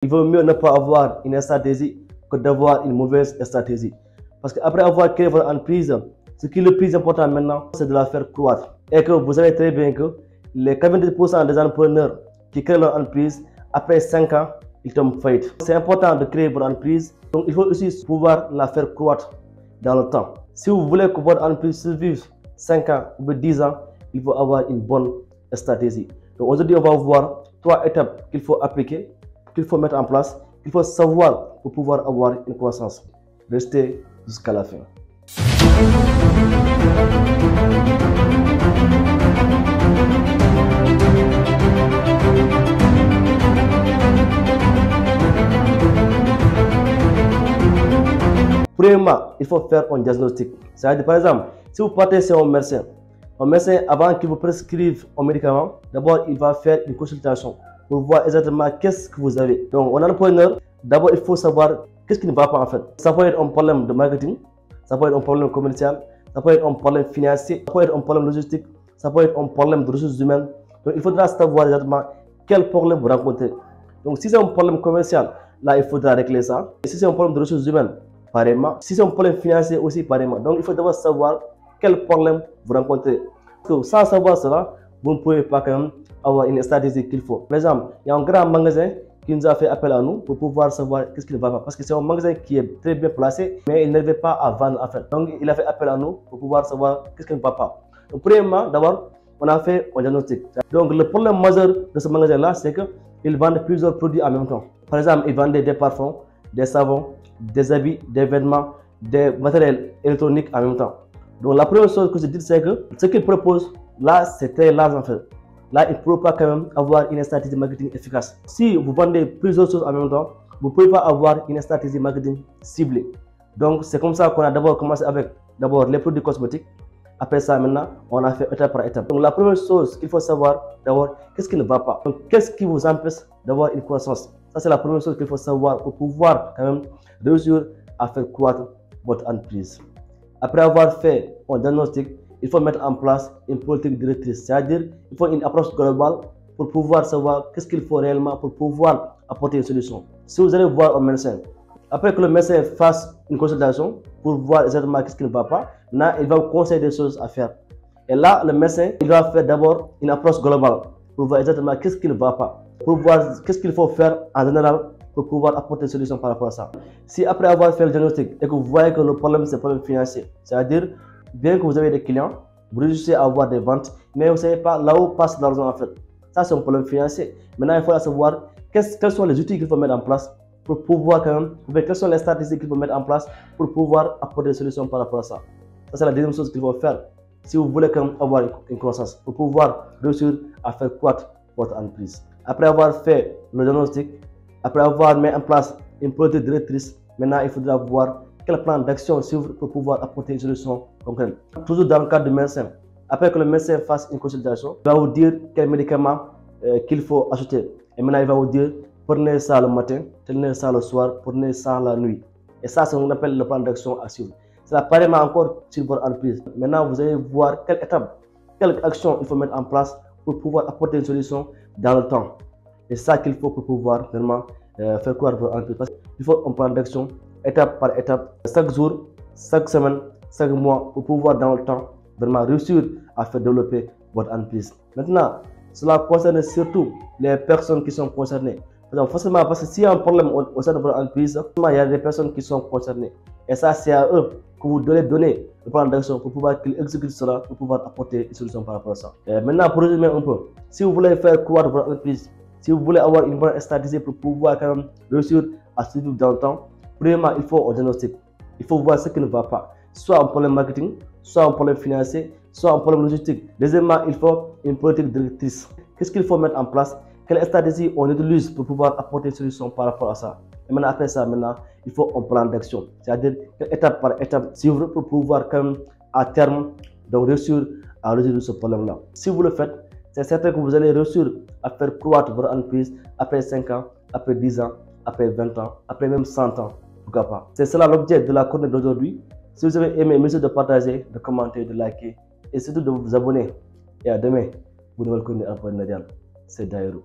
Il vaut mieux ne pas avoir une stratégie que d'avoir une mauvaise stratégie. Parce qu'après avoir créé votre entreprise, ce qui est le plus important maintenant, c'est de la faire croître. Et que vous savez très bien que les 90% des entrepreneurs qui créent leur entreprise, après 5 ans, ils tombent faillite. C'est important de créer votre entreprise, donc il faut aussi pouvoir la faire croître dans le temps. Si vous voulez que votre entreprise survive 5 ans ou 10 ans, il faut avoir une bonne stratégie. Donc aujourd'hui, on va voir 3 étapes qu'il faut appliquer, qu'il faut mettre en place, qu'il faut savoir pour pouvoir avoir une croissance. Restez jusqu'à la fin. Premièrement, il faut faire un diagnostic. C'est-à-dire, par exemple, si vous partez chez un médecin, avant qu'il vous prescrive un médicament, d'abord, il va faire une consultation pour voir exactement qu'est-ce que vous avez. Donc, en entrepreneur, d'abord, il faut savoir qu'est-ce qui ne va pas en fait. Ça peut être un problème de marketing, ça peut être un problème commercial, ça peut être un problème financier, ça peut être un problème logistique, ça peut être un problème de ressources humaines. Donc, il faudra savoir exactement quel problème vous rencontrez. Donc, si c'est un problème commercial, là, il faudra régler ça. Et si c'est un problème de ressources humaines, pareillement. Si c'est un problème financier aussi, pareillement. Donc, il faut d'abord savoir quel problème vous rencontrez. Parce que sans savoir cela, vous ne pouvez pas quand même avoir une stratégie qu'il faut. Par exemple, il y a un grand magasin qui nous a fait appel à nous pour pouvoir savoir qu'est-ce qui ne va pas. Parce que c'est un magasin qui est très bien placé, mais il n'arrivait pas à vendre en fait. Donc, il a fait appel à nous pour pouvoir savoir qu'est-ce qui ne va pas. Donc, premièrement, d'abord, on a fait un diagnostic. Donc, le problème majeur de ce magasin-là, c'est qu'ils vendent plusieurs produits en même temps. Par exemple, ils vendaient des parfums, des savons, des habits, des vêtements, des matériels électroniques en même temps. Donc la première chose que je dis, c'est que ce qu'ils proposent, là, c'est très large en fait. Là, il ne peut pas quand même avoir une stratégie marketing efficace. Si vous vendez plusieurs choses en même temps, vous ne pouvez pas avoir une stratégie marketing ciblée. Donc c'est comme ça qu'on a d'abord commencé avec les produits cosmétiques. Après ça, maintenant, on a fait étape par étape. Donc la première chose qu'il faut savoir, d'abord, qu'est-ce qui ne va pas. Donc qu'est-ce qui vous empêche d'avoir une croissance? Ça, c'est la première chose qu'il faut savoir pour pouvoir quand même réussir à faire croître votre entreprise. Après avoir fait un diagnostic, il faut mettre en place une politique directrice. C'est-à-dire, il faut une approche globale pour pouvoir savoir qu'est-ce qu'il faut réellement pour pouvoir apporter une solution. Si vous allez voir un médecin, après que le médecin fasse une consultation pour voir exactement qu'est-ce qui ne va pas, là, il va vous conseiller des choses à faire. Et là, le médecin, il va faire d'abord une approche globale pour voir exactement qu'est-ce qui ne va pas, pour voir qu'est-ce qu'il faut faire en général pour pouvoir apporter une solution par rapport à ça. Si après avoir fait le diagnostic et que vous voyez que le problème c'est le problème financier, c'est-à-dire bien que vous avez des clients, vous réussissez à avoir des ventes, mais vous ne savez pas là où passe l'argent en fait. Ça c'est un problème financier. Maintenant il faut savoir quels sont les outils qu'il faut mettre en place pour pouvoir quand même, quelles sont les stratégies qu'il faut mettre en place pour pouvoir apporter des solutions par rapport à ça. Ça c'est la deuxième chose qu'il faut faire si vous voulez quand même avoir une croissance, pour pouvoir réussir à faire croître votre entreprise. Après avoir fait le diagnostic, après avoir mis en place une politique directrice, maintenant il faudra voir quel plan d'action suivre pour pouvoir apporter une solution concrète. Toujours dans le cadre du médecin, après que le médecin fasse une consultation, il va vous dire quel médicament qu'il faut acheter. Et maintenant il va vous dire prenez ça le matin, prenez ça le soir, prenez ça la nuit. Et ça, c'est ce qu'on appelle le plan d'action à suivre. C'est apparemment encore sur votre entreprise. Maintenant vous allez voir quelle étape, quelle action il faut mettre en place pour pouvoir apporter une solution dans le temps. Et ça qu'il faut pour pouvoir vraiment faire croître votre entreprise. Il faut un plan d'action étape par étape, chaque jour, chaque semaine, chaque mois, pour pouvoir dans le temps vraiment réussir à faire développer votre entreprise. Maintenant, cela concerne surtout les personnes qui sont concernées. Forcément, parce que s'il y a un problème au sein de votre entreprise, il y a des personnes qui sont concernées. Et ça, c'est à eux que vous devez donner le plan d'action pour pouvoir qu'ils exécutent cela, pour pouvoir apporter une solution par rapport à ça. Et maintenant, pour résumer un peu, si vous voulez faire croître votre entreprise, si vous voulez avoir une bonne stratégie pour pouvoir quand même réussir à survivre dans le temps, premièrement, il faut un diagnostic. Il faut voir ce qui ne va pas. Soit un problème marketing, soit un problème financier, soit un problème logistique. Deuxièmement, il faut une politique directrice. Qu'est-ce qu'il faut mettre en place? Quelle stratégie on utilise pour pouvoir apporter une solution par rapport à ça? Et maintenant, après ça, il faut un plan d'action. C'est-à-dire étape par étape suivre pour pouvoir quand même à terme donc réussir à résoudre ce problème-là. Si vous le faites, c'est certain que vous allez réussir à faire croître votre entreprise après 5 ans, après 10 ans, après 20 ans, après même 100 ans. Pourquoi pas? C'est cela l'objet de la chronique d'aujourd'hui. Si vous avez aimé, merci de partager, de commenter, de liker et surtout de vous abonner. Et à demain pour une nouvelle chronique entrepreneuriale. C'est Daïrou.